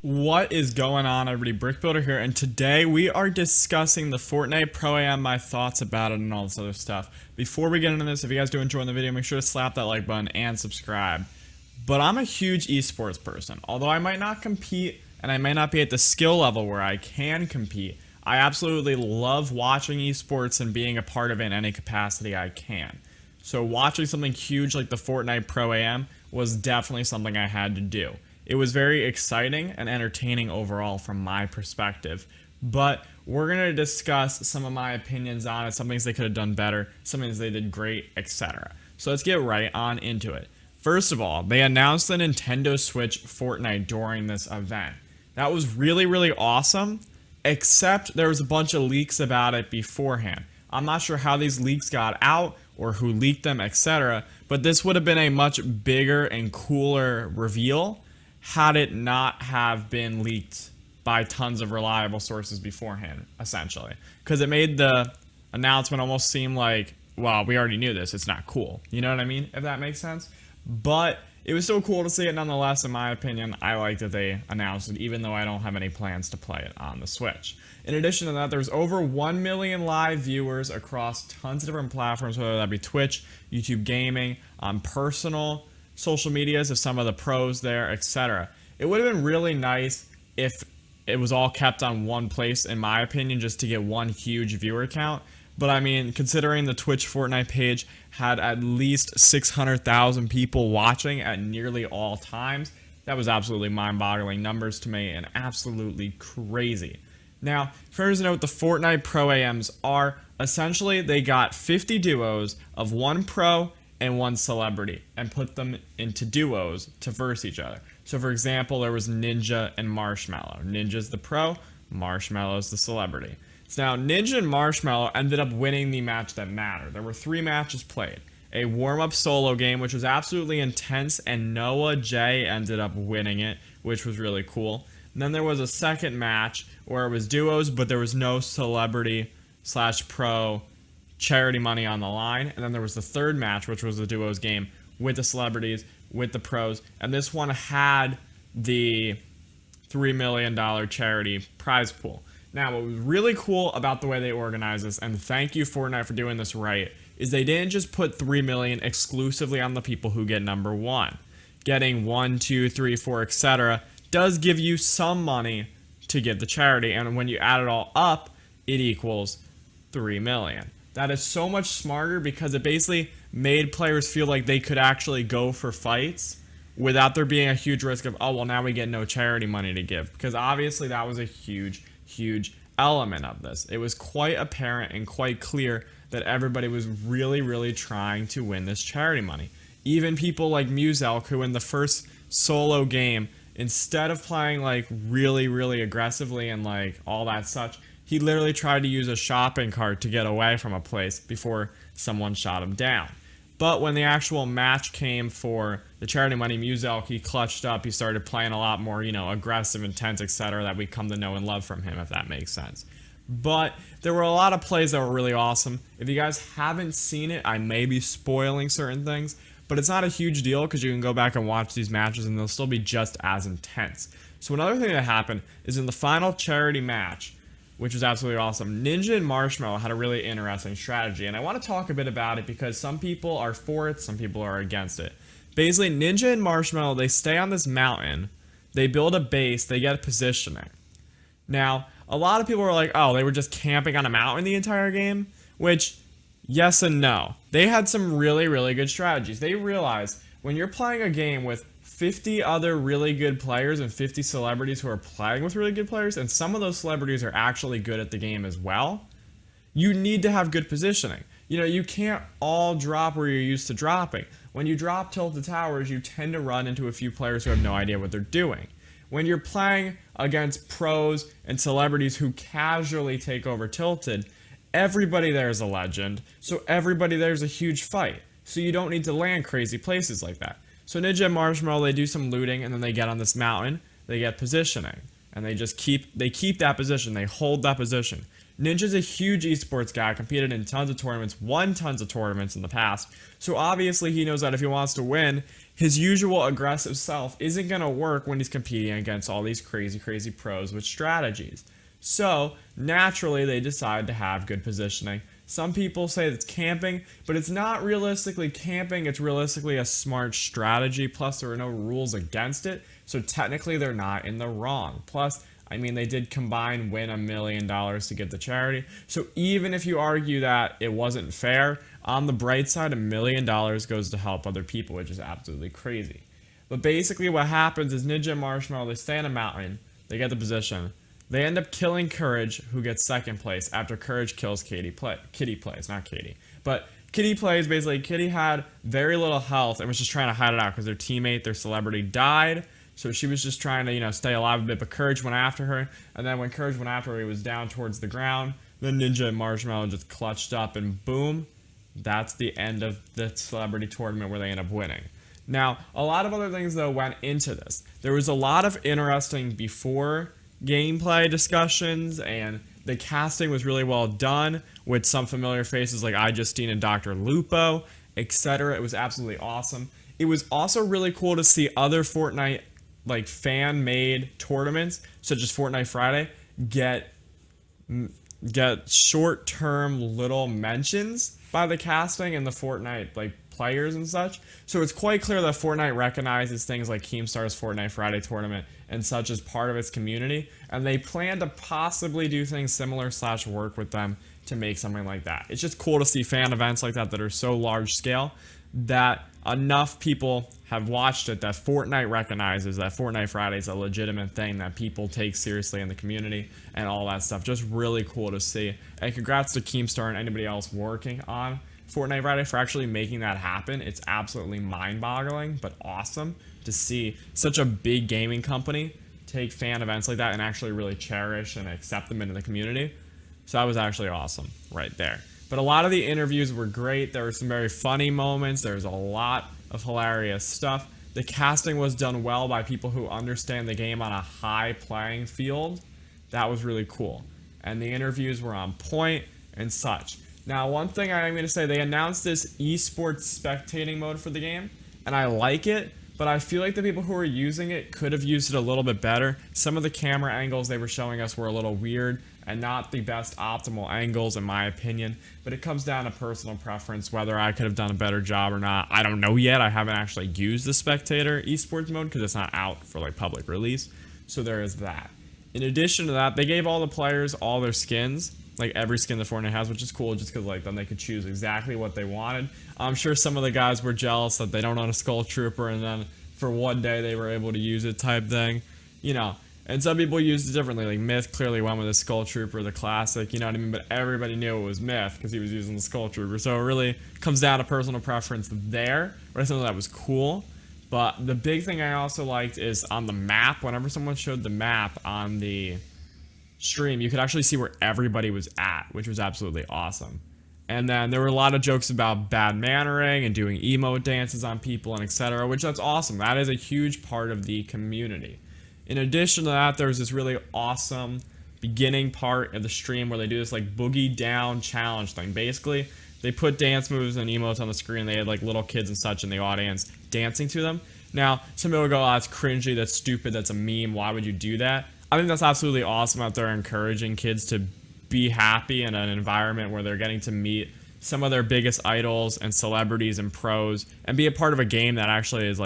What is going on, everybody? Brick Builder here, and today we are discussing the Fortnite Pro Am, my thoughts about it, and all this other stuff. Before we get into this, if you guys do enjoy the video, make sure to slap that like button and subscribe. But I'm a huge esports person. Although I might not compete, and I might not be at the skill level where I can compete, I absolutely love watching esports and being a part of it in any capacity I can. So watching something huge like the Fortnite Pro Am was definitely something I had to do. It was very exciting and entertaining overall from my perspective, but we're going to discuss some of my opinions on it, some things they could have done better, some things they did great, etc. So let's get right on into it. First of all, they announced the Nintendo Switch Fortnite during this event. That was really awesome, except there was a bunch of leaks about it beforehand. I'm not sure how these leaks got out or who leaked them, etc., but this would have been a much bigger and cooler reveal had it not have been leaked by tons of reliable sources beforehand, essentially. Because it made the announcement almost seem like, well, we already knew this, it's not cool. You know what I mean? If that makes sense. But it was still cool to see it nonetheless, in my opinion. I like that they announced it, even though I don't have any plans to play it on the Switch. In addition to that, there's over 1 million live viewers across tons of different platforms, whether that be Twitch, YouTube Gaming, on personal social medias of some of the pros there, etc. It would have been really nice if it was all kept on one place, in my opinion, just to get one huge viewer count. But I mean, considering the Twitch Fortnite page had at least 600,000 people watching at nearly all times, that was absolutely mind-boggling numbers to me and absolutely crazy. Now, first note, the Fortnite Pro AMs are essentially, they got 50 duos of one pro and one celebrity and put them into duos to verse each other. So for example, there was Ninja and Marshmallow. Ninja's the pro, Marshmallow's the celebrity. So now Ninja and Marshmallow ended up winning the match that mattered. There were 3 matches played. A warm-up solo game, which was absolutely intense, and Noah J ended up winning it, which was really cool. And then there was a second match where it was duos, but there was no celebrity / pro charity money on the line. And then there was the third match, which was the duos game with the celebrities, with the pros, and this one had the $3 million charity prize pool. Now, what was really cool about the way they organized this, and thank you Fortnite for doing this right, is they didn't just put $3 million exclusively on the people who get number 1. Getting 1, 2, 3, 4, etc. does give you some money to get the charity, and when you add it all up, it equals $3 million. That is so much smarter because it basically made players feel like they could actually go for fights without there being a huge risk of, oh, well, now we get no charity money to give. Because obviously that was a huge element of this. It was quite apparent and quite clear that everybody was really trying to win this charity money. Even people like Muselk, who in the first solo game, instead of playing like really aggressively and like all that such, he literally tried to use a shopping cart to get away from a place before someone shot him down. But when the actual match came for the charity money, Muselk, he clutched up. He started playing a lot more, aggressive, intense, etc. that we come to know and love from him, if that makes sense. But there were a lot of plays that were really awesome. If you guys haven't seen it, I may be spoiling certain things, but it's not a huge deal because you can go back and watch these matches and they'll still be just as intense. So another thing that happened is in the final charity match, which was absolutely awesome, Ninja and Marshmallow had a really interesting strategy, and I want to talk a bit about it because some people are for it, some people are against it. Basically, Ninja and Marshmallow, they stay on this mountain, they build a base, they get positioning. Now, a lot of people were like, oh, they were just camping on a mountain the entire game, which, yes and no. They had some really good strategies. They realized when you're playing a game with 50 other really good players and 50 celebrities who are playing with really good players, and some of those celebrities are actually good at the game as well, you need to have good positioning. You can't all drop where you're used to dropping. When you drop Tilted Towers, you tend to run into a few players who have no idea what they're doing. When you're playing against pros and celebrities who casually take over Tilted, everybody there is a legend, so everybody there is a huge fight. So you don't need to land crazy places like that. So Ninja and Marshmallow, they do some looting, and then they get on this mountain, they get positioning, and they keep that position, they hold that position. Ninja's a huge esports guy, competed in tons of tournaments, won tons of tournaments in the past, so obviously he knows that if he wants to win, his usual aggressive self isn't going to work when he's competing against all these crazy pros with strategies. So, naturally, they decide to have good positioning. Some people say it's camping, but it's not realistically camping, it's realistically a smart strategy. Plus, there are no rules against it, so technically, they're not in the wrong. Plus, I mean, they did combine win $1 million to give to charity. So even if you argue that it wasn't fair, on the bright side, $1 million goes to help other people, which is absolutely crazy. But basically what happens is Ninja and Marshmallow, they stay on a mountain, they get the position. They end up killing Courage, who gets second place after Courage kills Kitty plays, not Katie. But Kitty plays, basically, Kitty had very little health and was just trying to hide it out because their teammate, their celebrity, died. So she was just trying to, stay alive a bit, but Courage went after her. And then when Courage went after her, he was down towards the ground. Then Ninja and Marshmallow just clutched up, and boom, that's the end of the celebrity tournament where they end up winning. Now, a lot of other things, though, went into this. There was a lot of interesting before gameplay discussions, and the casting was really well done with some familiar faces like iJustine and Dr. Lupo, etc. It was absolutely awesome. It was also really cool to see other Fortnite fan-made tournaments, such as Fortnite Friday, get short-term little mentions by the casting and the Fortnite players and such. So it's quite clear that Fortnite recognizes things like Keemstar's Fortnite Friday tournament and such as part of its community, and they plan to possibly do things similar / work with them to make something like that. It's just cool to see fan events like that are so large scale that enough people have watched it that Fortnite recognizes that Fortnite Friday is a legitimate thing that people take seriously in the community and all that stuff. Just really cool to see. And congrats to Keemstar and anybody else working on Fortnite Friday for actually making that happen. It's absolutely mind-boggling, but awesome to see such a big gaming company take fan events like that and actually really cherish and accept them into the community. So that was actually awesome right there. But a lot of the interviews were great. There were some very funny moments. There's a lot of hilarious stuff. The casting was done well by people who understand the game on a high playing field. That was really cool. And the interviews were on point and such. Now, one thing I'm going to say, they announced this esports spectating mode for the game, and I like it, but I feel like the people who are using it could have used it a little bit better. Some of the camera angles they were showing us were a little weird and not the best optimal angles in my opinion, but it comes down to personal preference whether I could have done a better job or not. I don't know yet. I haven't actually used the spectator esports mode because it's not out for public release, so there is that. In addition to that, they gave all the players all their skins, every skin that Fortnite has, which is cool just because then they could choose exactly what they wanted. I'm sure some of the guys were jealous that they don't own a Skull Trooper and then for one day they were able to use it type thing, and some people used it differently. Myth clearly went with the Skull Trooper, the classic, you know what I mean, but everybody knew it was Myth because he was using the Skull Trooper, so it really comes down to personal preference there, but I thought that was cool. But the big thing I also liked is on the map, whenever someone showed the map on the stream, you could actually see where everybody was at, which was absolutely awesome. And then there were a lot of jokes about bad mannering and doing emote dances on people and etc., which that's awesome. That is a huge part of the community. In addition to that, there was this really awesome beginning part of the stream where they do this boogie down challenge thing. Basically, they put dance moves and emotes on the screen. They had little kids and such in the audience dancing to them. Now, some people go, oh, that's cringy, that's stupid, that's a meme, why would you do that? I think that's absolutely awesome that they're encouraging kids to be happy in an environment where they're getting to meet some of their biggest idols and celebrities and pros and be a part of a game that actually is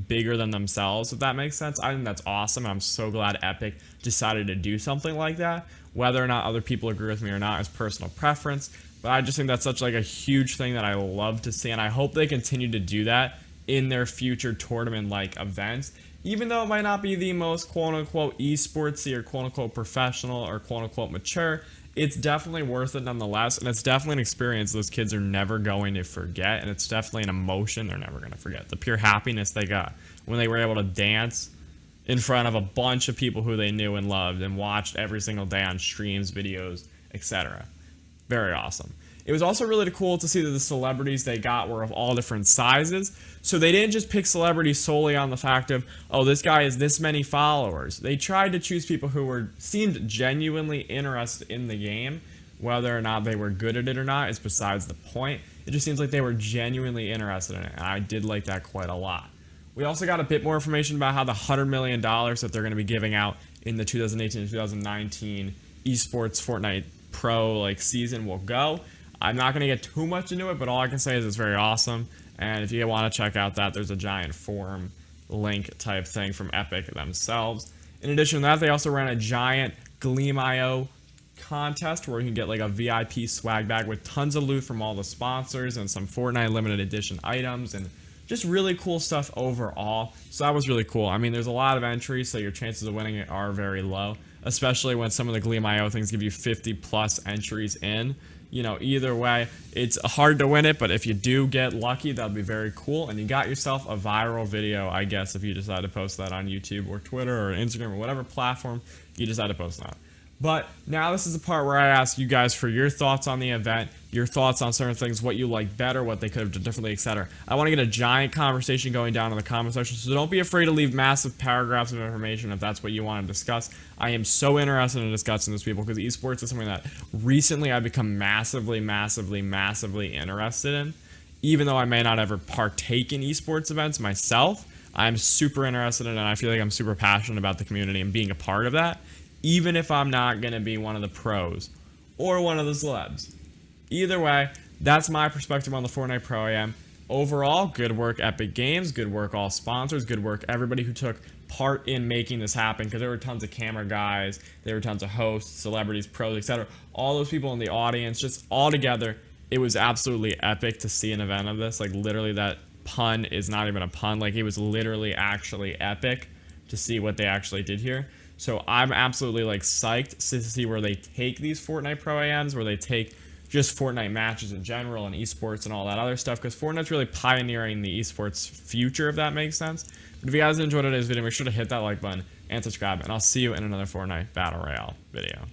bigger than themselves, if that makes sense. I think that's awesome. I'm so glad Epic decided to do something like that. Whether or not other people agree with me or not is personal preference, but I just think that's such a huge thing that I love to see, and I hope they continue to do that in their future tournament events. Even though it might not be the most quote-unquote esportsy or quote-unquote professional or quote-unquote mature, it's definitely worth it nonetheless, and it's definitely an experience those kids are never going to forget, and it's definitely an emotion they're never going to forget. The pure happiness they got when they were able to dance in front of a bunch of people who they knew and loved and watched every single day on streams, videos, etc. Very awesome. It was also really cool to see that the celebrities they got were of all different sizes. So they didn't just pick celebrities solely on the fact of, oh, this guy has this many followers. They tried to choose people who seemed genuinely interested in the game. Whether or not they were good at it or not is besides the point. It just seems like they were genuinely interested in it, and I did like that quite a lot. We also got a bit more information about how the $100 million that they're going to be giving out in the 2018 and 2019 esports Fortnite Pro season will go. I'm not going to get too much into it, but all I can say is it's very awesome. And if you want to check out that, there's a giant forum link type thing from Epic themselves. In addition to that, they also ran a giant Gleam.io contest where you can get a VIP swag bag with tons of loot from all the sponsors and some Fortnite limited edition items and just really cool stuff overall. So that was really cool. I mean, there's a lot of entries, so your chances of winning it are very low, especially when some of the Gleam.io things give you 50 plus entries in. Either way, it's hard to win it, but if you do get lucky, that'll be very cool. And you got yourself a viral video, I guess, if you decide to post that on YouTube or Twitter or Instagram or whatever platform you decide to post that. But now this is the part where I ask you guys for your thoughts on the event, your thoughts on certain things, what you like better, what they could have done differently, etc. I want to get a giant conversation going down in the comment section, so don't be afraid to leave massive paragraphs of information if that's what you want to discuss. I am so interested in discussing this, people, because esports is something that recently I've become massively interested in. Even though I may not ever partake in esports events myself, I'm super interested in it, and I feel like I'm super passionate about the community and being a part of that. Even if I'm not going to be one of the pros or one of the celebs. Either way, that's my perspective on the Fortnite Pro Am. Overall, good work Epic Games, good work all sponsors, good work everybody who took part in making this happen, because there were tons of camera guys, there were tons of hosts, celebrities, pros, etc. All those people in the audience, just all together, it was absolutely epic to see an event of this. Literally, that pun is not even a pun. It was literally actually epic to see what they actually did here. So I'm absolutely psyched to see where they take these Fortnite Pro AMs, where they take just Fortnite matches in general and esports and all that other stuff, because Fortnite's really pioneering the esports future, if that makes sense. But if you guys enjoyed today's video, make sure to hit that like button and subscribe, and I'll see you in another Fortnite Battle Royale video.